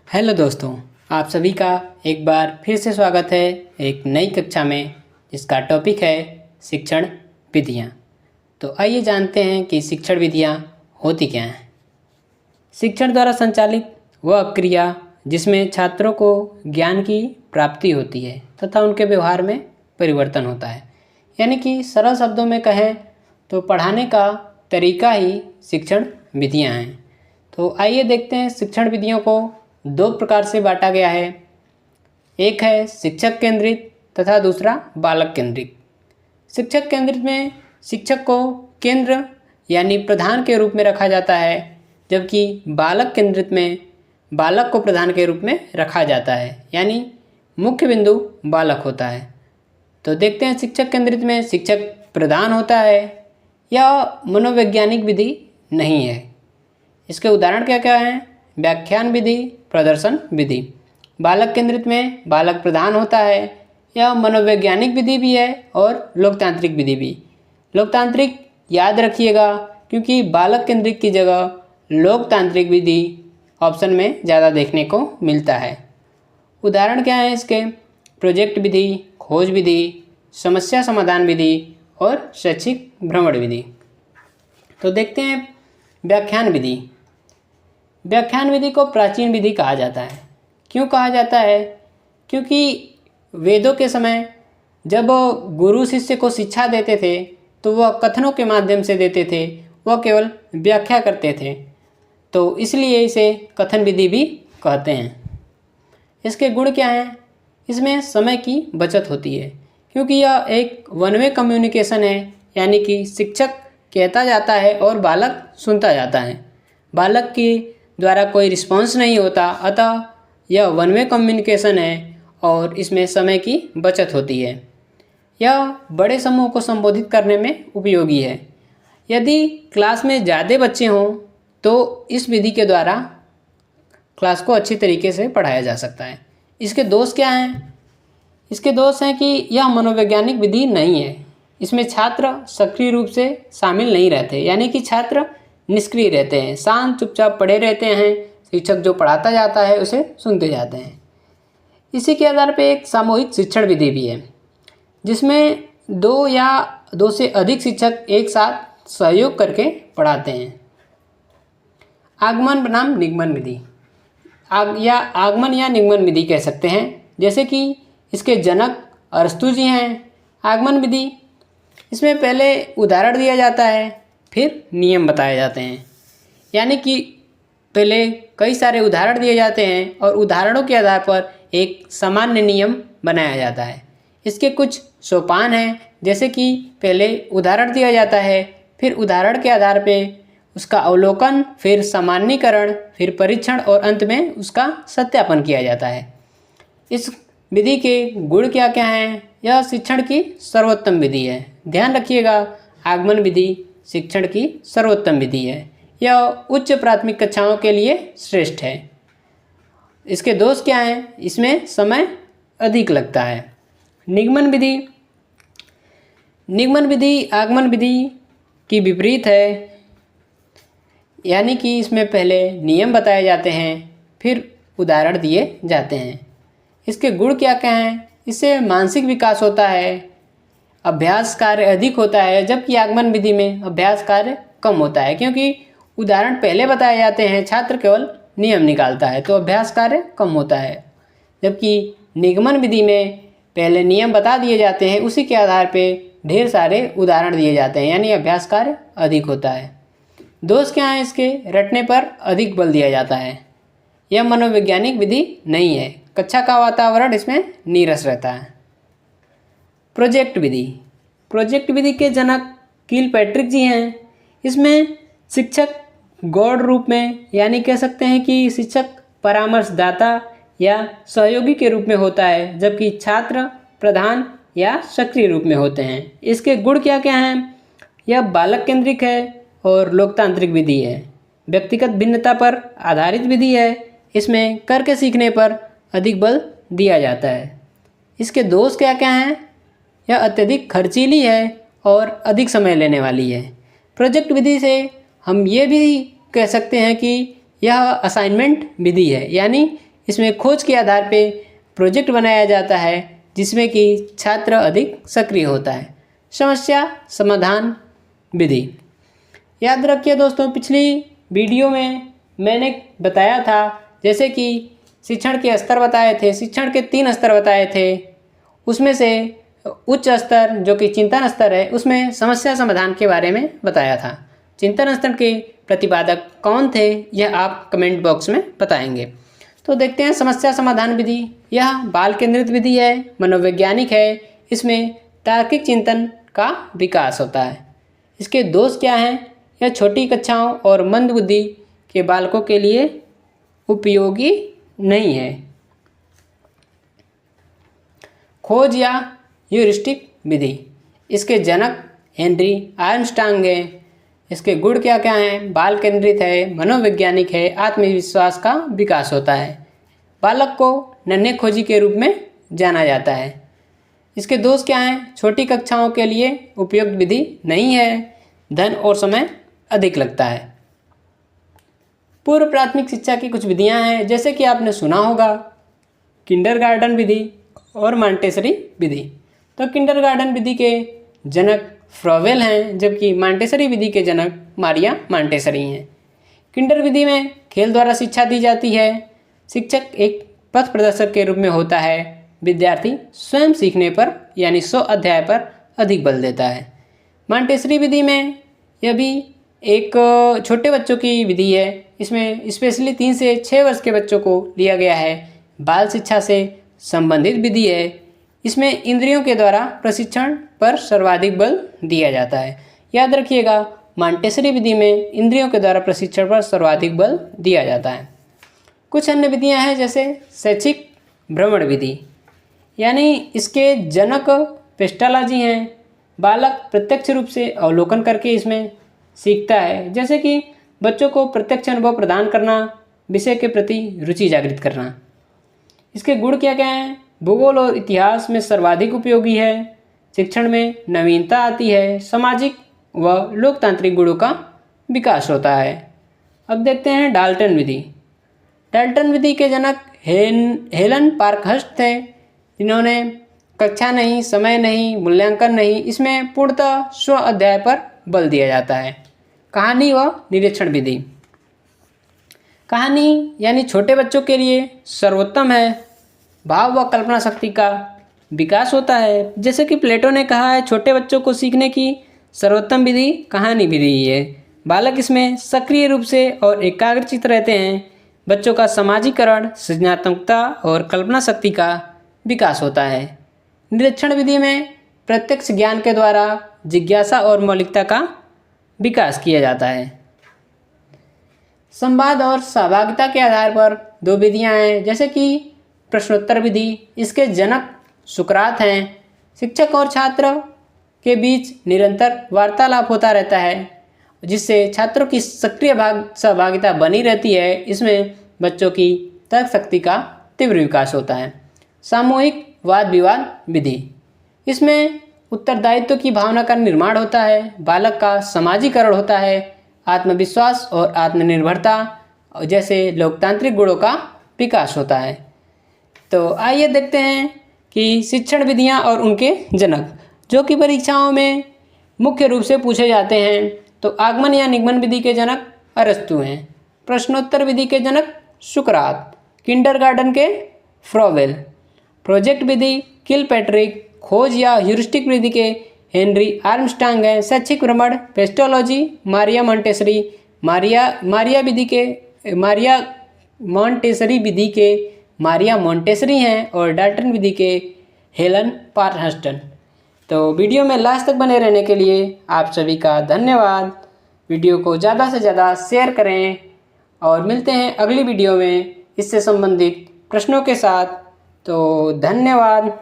Hello दोस्तों, आप सभी का एक बार फिर से स्वागत है एक नई कक्षा में जिसका टॉपिक है शिक्षण विधियाँ। तो आइए जानते हैं कि शिक्षण विधियाँ होती क्या हैं। शिक्षण द्वारा संचालित वह क्रिया जिसमें छात्रों को ज्ञान की प्राप्ति होती है तथा उनके व्यवहार में परिवर्तन होता है। यानी कि सरल शब्दों में कहें तो पढ़ाने का तरीका ही शिक्षण विधियाँ हैं। तो आइए देखते हैं शिक्षण विधियों को दो प्रकार से बांटा गया है। एक है शिक्षक केंद्रित तथा दूसरा बालक केंद्रित। शिक्षक केंद्रित में शिक्षक को केंद्र यानी प्रधान के रूप में रखा जाता है, जबकि बालक केंद्रित में बालक को प्रधान के रूप में रखा जाता है, यानी मुख्य बिंदु बालक होता है। तो देखते हैं शिक्षक केंद्रित में शिक्षक प्रधान होता है। यह मनोवैज्ञानिक विधि नहीं है। इसके उदाहरण क्या क्या हैं? व्याख्यान विधि, प्रदर्शन विधि। बालक केंद्रित में बालक प्रधान होता है। यह मनोवैज्ञानिक विधि भी है और लोकतांत्रिक विधि भी। लोकतांत्रिक याद रखिएगा, क्योंकि बालक केंद्रित की जगह लोकतांत्रिक विधि ऑप्शन में ज़्यादा देखने को मिलता है। उदाहरण क्या है इसके? प्रोजेक्ट विधि, खोज विधि, समस्या समाधान विधि और शैक्षिक भ्रमण विधि। तो देखते हैं व्याख्यान विधि। व्याख्यान विधि को प्राचीन विधि कहा जाता है। क्यों कहा जाता है? क्योंकि वेदों के समय जब गुरु शिष्य को शिक्षा देते थे तो वह कथनों के माध्यम से देते थे, वह केवल व्याख्या करते थे, तो इसलिए इसे कथन विधि भी कहते हैं। इसके गुण क्या हैं? इसमें समय की बचत होती है, क्योंकि यह एक वन वे कम्युनिकेशन है, यानी कि शिक्षक कहता जाता है और बालक सुनता जाता है। बालक के द्वारा कोई रिस्पॉन्स नहीं होता, अतः यह वन वे कम्युनिकेशन है और इसमें समय की बचत होती है। यह बड़े समूह को संबोधित करने में उपयोगी है। यदि क्लास में ज़्यादा बच्चे हों तो इस विधि के द्वारा क्लास को अच्छी तरीके से पढ़ाया जा सकता है। इसके दोष क्या हैं? इसके दोष हैं कि यह मनोवैज्ञानिक विधि नहीं है। इसमें छात्र सक्रिय रूप से शामिल नहीं रहते, यानी कि छात्र निष्क्रिय रहते हैं, शांत चुपचाप पढ़े रहते हैं। शिक्षक जो पढ़ाता जाता है उसे सुनते जाते हैं। इसी के आधार पर एक सामूहिक शिक्षण विधि भी है, जिसमें दो या दो से अधिक शिक्षक एक साथ सहयोग करके पढ़ाते हैं। आगमन बनाम निगमन विधि आगमन या निगमन विधि कह सकते हैं। जैसे कि इसके जनक अरस्तु जी हैं। आगमन विधि, इसमें पहले उदाहरण दिया जाता है, फिर नियम बताए जाते हैं। यानी कि पहले कई सारे उदाहरण दिए जाते हैं और उदाहरणों के आधार पर एक सामान्य नियम बनाया जाता है। इसके कुछ सोपान हैं, जैसे कि पहले उदाहरण दिया जाता है, फिर उदाहरण के आधार पे उसका अवलोकन, फिर सामान्यीकरण, फिर परीक्षण और अंत में उसका सत्यापन किया जाता है। इस विधि के गुण क्या क्या हैं? यह शिक्षण की सर्वोत्तम विधि है। ध्यान रखिएगा, आगमन विधि शिक्षण की सर्वोत्तम विधि है। यह उच्च प्राथमिक कक्षाओं के लिए श्रेष्ठ है। इसके दोष क्या हैं? इसमें समय अधिक लगता है। निगमन विधि आगमन विधि की विपरीत है, यानी कि इसमें पहले नियम बताए जाते हैं, फिर उदाहरण दिए जाते हैं। इसके गुण क्या क्या हैं? इससे मानसिक विकास होता है, अभ्यास कार्य अधिक होता है, जबकि आगमन विधि में अभ्यास कार्य कम होता है, क्योंकि उदाहरण पहले बताए जाते हैं, छात्र केवल नियम निकालता है, तो अभ्यास कार्य कम होता है। जबकि निगमन विधि में पहले नियम बता दिए जाते हैं, उसी के आधार पर ढेर सारे उदाहरण दिए जाते हैं, यानी अभ्यास कार्य अधिक होता है। दोष क्या है इसके? रटने पर अधिक बल दिया जाता है। यह मनोवैज्ञानिक विधि नहीं है। कक्षा का वातावरण इसमें नीरस रहता है। प्रोजेक्ट विधि के जनक किलपैट्रिक जी हैं। इसमें शिक्षक गौड़ रूप में, यानी कह सकते हैं कि शिक्षक परामर्शदाता या सहयोगी के रूप में होता है, जबकि छात्र प्रधान या सक्रिय रूप में होते हैं। इसके गुण क्या क्या हैं? यह बालक केंद्रिक है और लोकतांत्रिक विधि है। व्यक्तिगत भिन्नता पर आधारित विधि है। इसमें करके सीखने पर अधिक बल दिया जाता है। इसके दोष क्या क्या हैं? यह अत्यधिक खर्चीली है और अधिक समय लेने वाली है। प्रोजेक्ट विधि से हम ये भी कह सकते हैं कि यह असाइनमेंट विधि है, यानी इसमें खोज के आधार पे प्रोजेक्ट बनाया जाता है जिसमें कि छात्र अधिक सक्रिय होता है। समस्या समाधान विधि। याद रखिए दोस्तों, पिछली वीडियो में मैंने बताया था, जैसे कि शिक्षण के स्तर बताए थे, शिक्षण के 3 स्तर बताए थे। उसमें से उच्च स्तर जो कि चिंतन स्तर है, उसमें समस्या समाधान के बारे में बताया था। चिंतन स्तर के प्रतिपादक कौन थे, यह आप कमेंट बॉक्स में बताएंगे। तो देखते हैं समस्या समाधान विधि। यह बाल केंद्रित विधि है, मनोवैज्ञानिक है। इसमें तार्किक चिंतन का विकास होता है। इसके दोष क्या हैं? यह छोटी कक्षाओं और मंद बुद्धि के बालकों के लिए उपयोगी नहीं है। खोज या ह्यूरिस्टिक विधि। इसके जनक हेनरी आर्मस्ट्रांग हैं। इसके गुण क्या क्या हैं? बाल केंद्रित है, मनोवैज्ञानिक है, आत्मविश्वास का विकास होता है। बालक को नन्हे खोजी के रूप में जाना जाता है। इसके दोष क्या हैं? छोटी कक्षाओं के लिए उपयुक्त विधि नहीं है, धन और समय अधिक लगता है। पूर्व प्राथमिक शिक्षा की कुछ विधियां हैं, जैसे कि आपने सुना होगा किंडरगार्टन विधि और मॉन्टेसरी विधि। तो किंडरगार्टन विधि के जनक फ्रॉवेल हैं, जबकि मॉन्टेसरी विधि के जनक मारिया मॉन्टेसरी हैं। किंडर विधि में खेल द्वारा शिक्षा दी जाती है। शिक्षक एक पथ प्रदर्शक के रूप में होता है। विद्यार्थी स्वयं सीखने पर यानी 100 अध्याय पर अधिक बल देता है। मॉन्टेसरी विधि में यह भी एक छोटे बच्चों की विधि है। इसमें स्पेशली 3 से 6 वर्ष के बच्चों को लिया गया है। बाल शिक्षा से संबंधित विधि है। इसमें इंद्रियों के द्वारा प्रशिक्षण पर सर्वाधिक बल दिया जाता है। याद रखिएगा, मॉन्टेसरी विधि में इंद्रियों के द्वारा प्रशिक्षण पर सर्वाधिक बल दिया जाता है। कुछ अन्य विधियां हैं, जैसे शैक्षिक भ्रमण विधि, यानी इसके जनक पेस्टालॉजी हैं। बालक प्रत्यक्ष रूप से अवलोकन करके इसमें सीखता है, जैसे कि बच्चों को प्रत्यक्ष अनुभव प्रदान करना, विषय के प्रति रुचि जागृत करना। इसके गुण क्या क्या हैं? भूगोल और इतिहास में सर्वाधिक उपयोगी है। शिक्षण में नवीनता आती है। सामाजिक व लोकतांत्रिक गुणों का विकास होता है। अब देखते हैं डाल्टन विधि। डाल्टन विधि के जनक हेलन पार्कहर्स्ट थे, जिन्होंने कक्षा नहीं, समय नहीं, मूल्यांकन नहीं, इसमें पूर्णतः 100 अध्याय पर बल दिया जाता है। कहानी व निरीक्षण विधि। कहानी यानी छोटे बच्चों के लिए सर्वोत्तम है। भाव व कल्पना शक्ति का विकास होता है। जैसे कि प्लेटो ने कहा है, छोटे बच्चों को सीखने की सर्वोत्तम विधि कहानी विधि है। बालक इसमें सक्रिय रूप से और एकाग्रचित रहते हैं। बच्चों का समाजीकरण, सृजनात्मकता और कल्पना शक्ति का विकास होता है। निरीक्षण विधि में प्रत्यक्ष ज्ञान के द्वारा जिज्ञासा और मौलिकता का विकास किया जाता है। संवाद और सहभागिता के आधार पर 2 विधियां हैं, जैसे कि प्रश्नोत्तर विधि। इसके जनक सुकरात हैं। शिक्षक और छात्र के बीच निरंतर वार्तालाप होता रहता है, जिससे छात्रों की सक्रिय सहभागिता बनी रहती है। इसमें बच्चों की तर्क शक्ति का तीव्र विकास होता है। सामूहिक वाद विवाद विधि। इसमें उत्तरदायित्व की भावना का निर्माण होता है। बालक का समाजीकरण होता है। आत्मविश्वास और आत्मनिर्भरता जैसे लोकतांत्रिक गुणों का विकास होता है। तो आइए देखते हैं कि शिक्षण विधियां और उनके जनक, जो कि परीक्षाओं में मुख्य रूप से पूछे जाते हैं। तो आगमन या निगमन विधि के जनक अरस्तु हैं। प्रश्नोत्तर विधि के जनक सुकरात। किंडरगार्टन के फ्रॉवेल। प्रोजेक्ट विधि किलपैट्रिक। खोज या ह्यूरिस्टिक विधि के हेनरी आर्मस्ट्रांग हैं। शैक्षिक भ्रमण पेस्टोलॉजी मारिया मॉन्टेसरी। मॉन्टेसरी विधि के मारिया मॉन्टेसरी हैं और डाल्टन विधि के हेलन पार्कहर्स्ट। तो वीडियो में लास्ट तक बने रहने के लिए आप सभी का धन्यवाद। वीडियो को ज़्यादा से ज़्यादा शेयर करें और मिलते हैं अगली वीडियो में इससे संबंधित प्रश्नों के साथ। तो धन्यवाद।